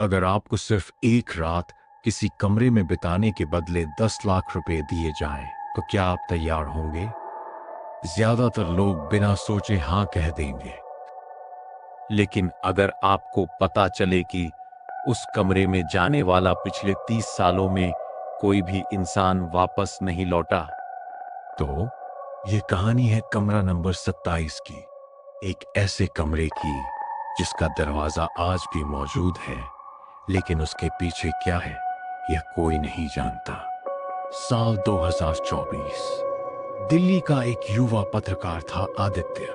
अगर आपको सिर्फ एक रात किसी कमरे में बिताने के बदले 10 लाख रुपए दिए जाएं, तो क्या आप तैयार होंगे? ज्यादातर लोग बिना सोचे हाँ कह देंगे। लेकिन अगर आपको पता चले कि उस कमरे में जाने वाला पिछले 30 सालों में कोई भी इंसान वापस नहीं लौटा, तो ये कहानी है कमरा नंबर 27 की, एक ऐसे कमरे की जिसका दरवाजा आज भी मौजूद है, लेकिन उसके पीछे क्या है यह कोई नहीं जानता। साल 2024। दिल्ली का एक युवा पत्रकार था आदित्य।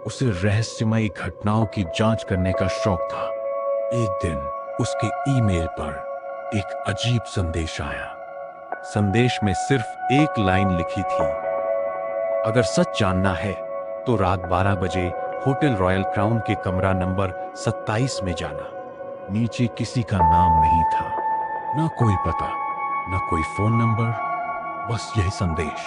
उसे रहस्यमयी घटनाओं की जांच करने का शौक था। एक दिन उसके ईमेल पर एक अजीब संदेश आया। संदेश में सिर्फ एक लाइन लिखी थी, अगर सच जानना है तो रात 12 बजे होटल रॉयल क्राउन के कमरा नंबर 27 में जाना। नीचे किसी का नाम नहीं था, ना कोई पता, ना कोई फोन नंबर, बस यही संदेश।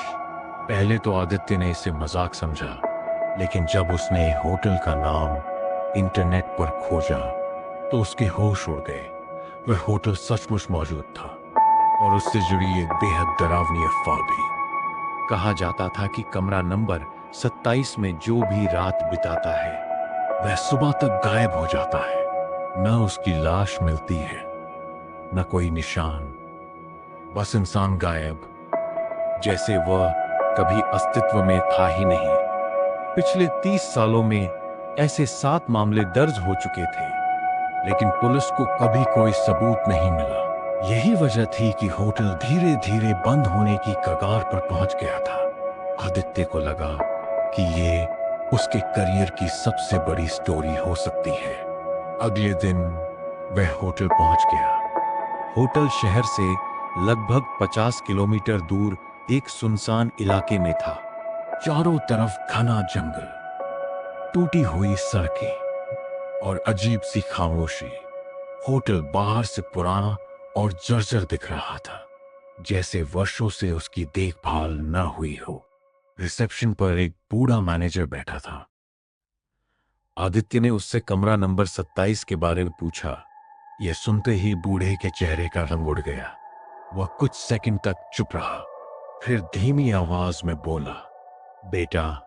पहले तो आदित्य ने इसे मजाक समझा, लेकिन जब उसने होटल का नाम इंटरनेट पर खोजा तो उसके होश उड़ गए। वह होटल सचमुच मौजूद था और उससे जुड़ी एक बेहद डरावनी अफवाह भी। कहा जाता था कि कमरा नंबर 27 में जो भी रात बिताता है वह सुबह तक गायब हो जाता है। न उसकी लाश मिलती है, न कोई निशान, बस इंसान गायब, जैसे वह कभी अस्तित्व में था ही नहीं। पिछले 30 सालों में ऐसे 7 मामले दर्ज हो चुके थे, लेकिन पुलिस को कभी कोई सबूत नहीं मिला। यही वजह थी कि होटल धीरे धीरे बंद होने की कगार पर पहुंच गया था। आदित्य को लगा कि ये उसके करियर की सबसे बड़ी स्टोरी हो सकती है। अगले दिन वह होटल पहुंच गया। होटल शहर से लगभग 50 किलोमीटर दूर एक सुनसान इलाके में था। चारों तरफ घना जंगल, टूटी हुई सड़कें और अजीब सी खामोशी। होटल बाहर से पुराना और जर्जर दिख रहा था, जैसे वर्षों से उसकी देखभाल न हुई हो। रिसेप्शन पर एक बूढ़ा मैनेजर बैठा था। आदित्य ने उससे कमरा नंबर 27 के बारे में पूछा। यह सुनते ही बूढ़े के चेहरे का रंग उड़ गया। वह कुछ सेकंड तक चुप रहा, फिर धीमी आवाज में बोला, बेटा,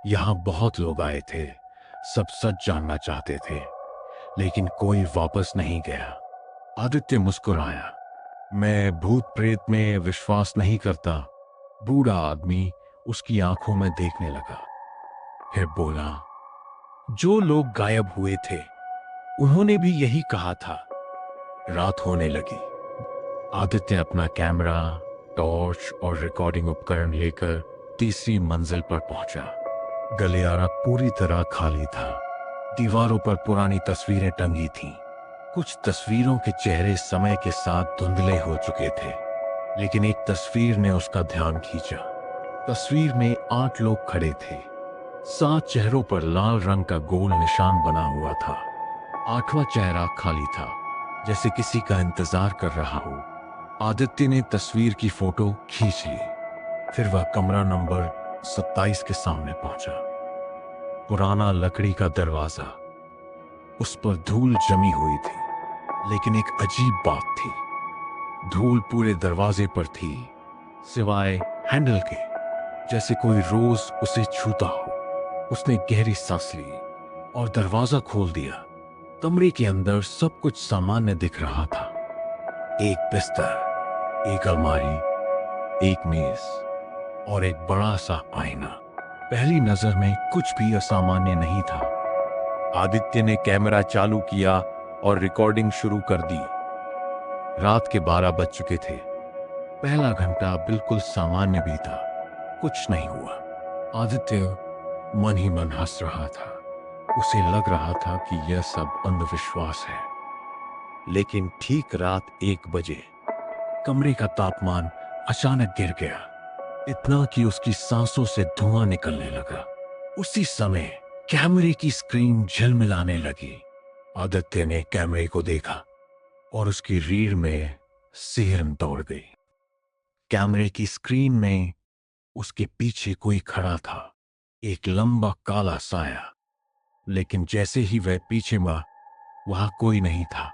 यहां बहुत लोग आए थे, सब सच जानना चाहते थे, लेकिन कोई वापस नहीं गया। आदित्य मुस्कुराया। मैं भूत प्रेत में विश्वास नहीं करता। बूढ़ा आदमी उसकी आंखों में देखने लगा, फिर बोला, जो लोग गायब हुए थे उन्होंने भी यही कहा था। रात होने लगी। आदित्य अपना कैमरा, टॉर्च और रिकॉर्डिंग उपकरण लेकर तीसरी मंजिल पर पहुंचा। गलियारा पूरी तरह खाली था। दीवारों पर पुरानी तस्वीरें टंगी थीं। कुछ तस्वीरों के चेहरे समय के साथ धुंधले हो चुके थे, लेकिन एक तस्वीर ने उसका ध्यान खींचा। तस्वीर में 8 लोग खड़े थे। 7 चेहरों पर लाल रंग का गोल निशान बना हुआ था। 8वां चेहरा खाली था, जैसे किसी का इंतजार कर रहा हो। आदित्य ने तस्वीर की फोटो खींच ली। फिर वह कमरा नंबर 27 के सामने पहुंचा। पुराना लकड़ी का दरवाजा, उस पर धूल जमी हुई थी, लेकिन एक अजीब बात थी, धूल पूरे दरवाजे पर थी, सिवाय हैंडल के, जैसे कोई रोज उसे छूता हो। उसने गहरी सांस ली और दरवाजा खोल दिया। कमरे के अंदर सब कुछ सामान्य दिख रहा था। एक बिस्तर, एक अलमारी, एक मेज और एक बड़ा सा आईना। पहली नजर में कुछ भी असामान्य नहीं था। आदित्य ने कैमरा चालू किया और रिकॉर्डिंग शुरू कर दी। रात के 12 बज चुके थे। पहला घंटा बिल्कुल सामान्य बीता, कुछ नहीं हुआ। आदित्य मन ही मन हंस रहा था। उसे लग रहा था कि यह सब अंधविश्वास है। लेकिन ठीक रात 1 बजे कमरे का तापमान अचानक गिर गया, इतना कि उसकी सांसों से धुआं निकलने लगा। उसी समय कैमरे की स्क्रीन झिलमिलाने लगी। आदित्य ने कैमरे को देखा और उसकी रीढ़ में सिहरन दौड़ गई। कैमरे की स्क्रीन में उसके पीछे कोई खड़ा था, एक लंबा काला साया। लेकिन जैसे ही वह पीछे मुड़ा, वहां कोई नहीं था।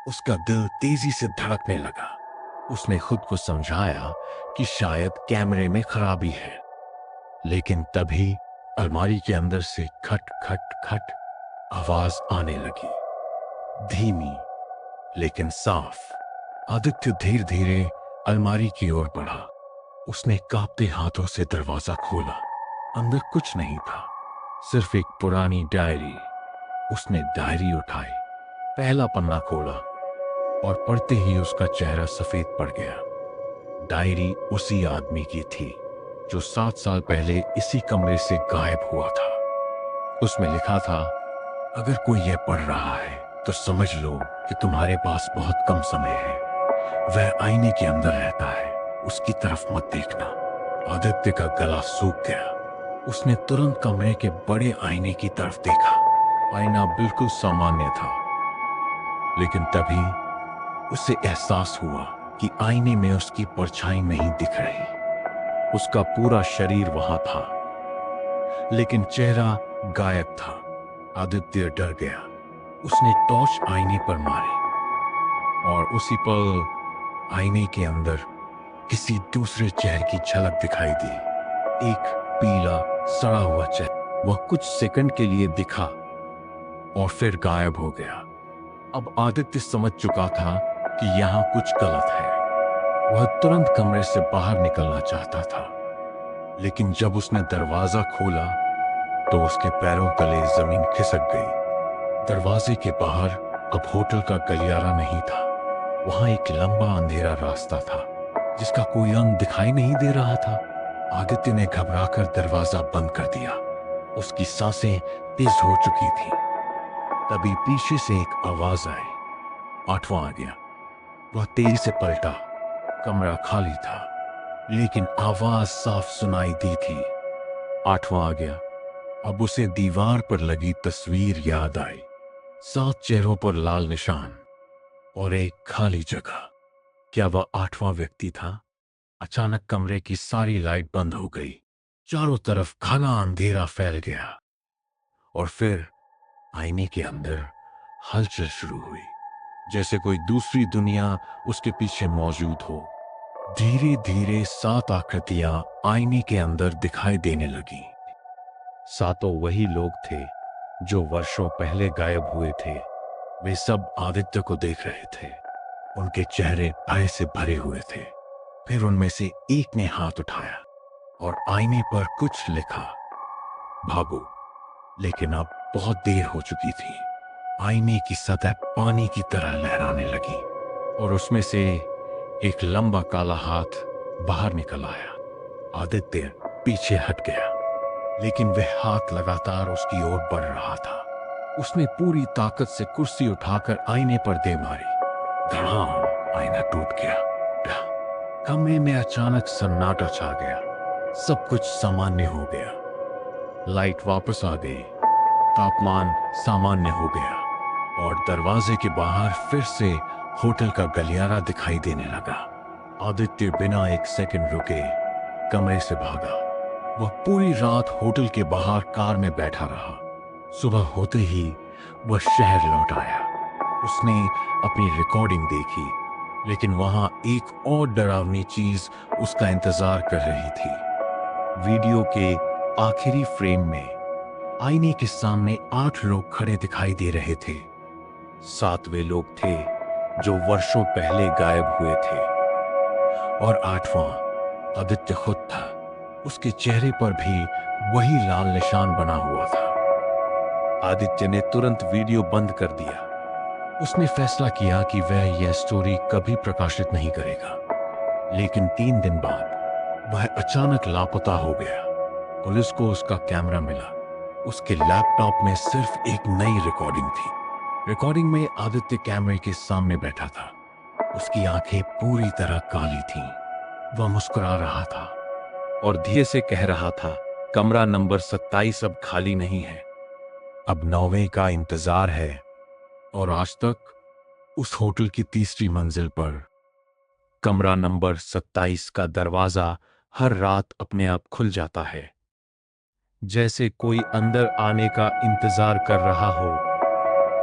उसका दिल तेजी से धड़कने लगा। उसने खुद को समझाया कि शायद कैमरे में खराबी है, लेकिन तभी अलमारी के अंदर से खट खट खट आवाज आने लगी, धीमी लेकिन साफ। आदित्य धीरे धीरे अलमारी की ओर बढ़ा। उसने कांपते हाथों से दरवाजा खोला। अंदर कुछ नहीं था, सिर्फ एक पुरानी डायरी। उसने डायरी उठाई, पहला पन्ना खोला और पढ़ते ही उसका चेहरा सफेद पड़ गया। डायरी उसी आदमी की थी जो 7 साल पहले इसी कमरे से गायब हुआ था। उसमें लिखा था, अगर कोई यह पढ़ रहा है तो समझ लो कि तुम्हारे पास बहुत कम समय है। वह आईने के अंदर रहता है, उसकी तरफ मत देखना। आदित्य का गला सूख गया। उसने तुरंत कमरे के बड़े आईने की तरफ देखा। आईना बिल्कुल सामान्य था, लेकिन तभी उसे एहसास हुआ कि आईने में उसकी परछाई नहीं दिख रही। उसका पूरा शरीर वहां था, लेकिन चेहरा गायब था। आदित्य डर गया। उसने टॉर्च आईने पर मारी और उसी पल आईने के अंदर किसी दूसरे चेहरे की झलक दिखाई दी। एक पीला सड़ा हुआ चेहरा। वह कुछ सेकंड के लिए दिखा और फिर गायब हो गया। अब आदित्य समझ चुका था कि यहां कुछ गलत है। वह तुरंत कमरे से बाहर निकलना चाहता था, लेकिन जब उसने दरवाजा खोला तो उसके पैरों तले जमीन खिसक गई। दरवाजे के बाहर अब होटल का गलियारा नहीं था। वहां एक लंबा अंधेरा रास्ता था जिसका कोई अंत दिखाई नहीं दे रहा था। आदित्य ने घबराकर दरवाजा बंद कर दिया। उसकी सांसें तेज हो चुकी थी। तभी पीछे से एक आवाज आई, 8वां आ गया। वह तेजी से पलटा। कमरा खाली था, लेकिन आवाज साफ सुनाई दी थी, 8वां आ गया। अब उसे दीवार पर लगी तस्वीर याद आई। 7 चेहरों पर लाल निशान और एक खाली जगह। क्या वह 8वां व्यक्ति था? अचानक कमरे की सारी लाइट बंद हो गई। चारों तरफ घना अंधेरा फैल गया और फिर आईने के अंदर हलचल शुरू हुई, जैसे कोई दूसरी दुनिया उसके पीछे मौजूद हो। धीरे धीरे 7 आकृतियां आईने के अंदर दिखाई देने लगी। सातों वही लोग थे जो वर्षों पहले गायब हुए थे। वे सब आदित्य को देख रहे थे। उनके चेहरे भय से भरे हुए थे। फिर उनमें से एक ने हाथ उठाया और आईने पर कुछ लिखा, भागो। लेकिन अब बहुत देर हो चुकी थी। आईने की सतह पानी की तरह लहराने लगी और उसमें से एक लंबा काला हाथ बाहर निकल आया। आदित्य पीछे हट गया, लेकिन वह हाथ लगातार उसकी ओर बढ़ रहा था। उसने पूरी ताकत से कुर्सी उठाकर आईने पर दे मारी। धड़ाम, आईना टूट गया। कमरे में अचानक सन्नाटा छा गया। सब कुछ सामान्य हो गया। लाइट वापस आ गई, तापमान सामान्य हो गया और दरवाजे के बाहर फिर से होटल का गलियारा दिखाई देने लगा। आदित्य बिना एक सेकंड रुके कमरे से भागा। वह पूरी रात होटल के बाहर कार में बैठा रहा। सुबह होते ही वह शहर लौट आया। उसने अपनी रिकॉर्डिंग देखी, लेकिन वहां एक और डरावनी चीज उसका इंतजार कर रही थी। वीडियो के आखिरी फ्रेम में आईने के सामने 8 लोग खड़े दिखाई दे रहे थे। 7 वे लोग थे जो वर्षों पहले गायब हुए थे और 8वां आदित्य खुद था। उसके चेहरे पर भी वही लाल निशान बना हुआ था। आदित्य ने तुरंत वीडियो बंद कर दिया। उसने फैसला किया कि वह यह स्टोरी कभी प्रकाशित नहीं करेगा। लेकिन 3 दिन बाद वह अचानक लापता हो गया। पुलिस को उसका कैमरा मिला। उसके लैपटॉप में सिर्फ एक नई रिकॉर्डिंग थी। रिकॉर्डिंग में आदित्य कैमरे के सामने बैठा था। उसकी आंखें पूरी तरह काली थीं। वह मुस्कुरा रहा था और धीरे से कह रहा था, कमरा नंबर 27 अब खाली नहीं है। अब 9वें का इंतजार है। और आज तक उस होटल की तीसरी मंजिल पर कमरा नंबर 27 का दरवाजा हर रात अपने आप खुल जाता है, जैसे कोई अंदर आने का इंतजार कर रहा हो।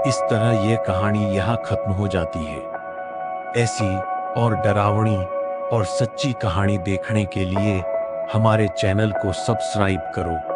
इस तरह यह कहानी यहाँ खत्म हो जाती है। ऐसी और डरावनी और सच्ची कहानी देखने के लिए हमारे चैनल को सब्सक्राइब करो।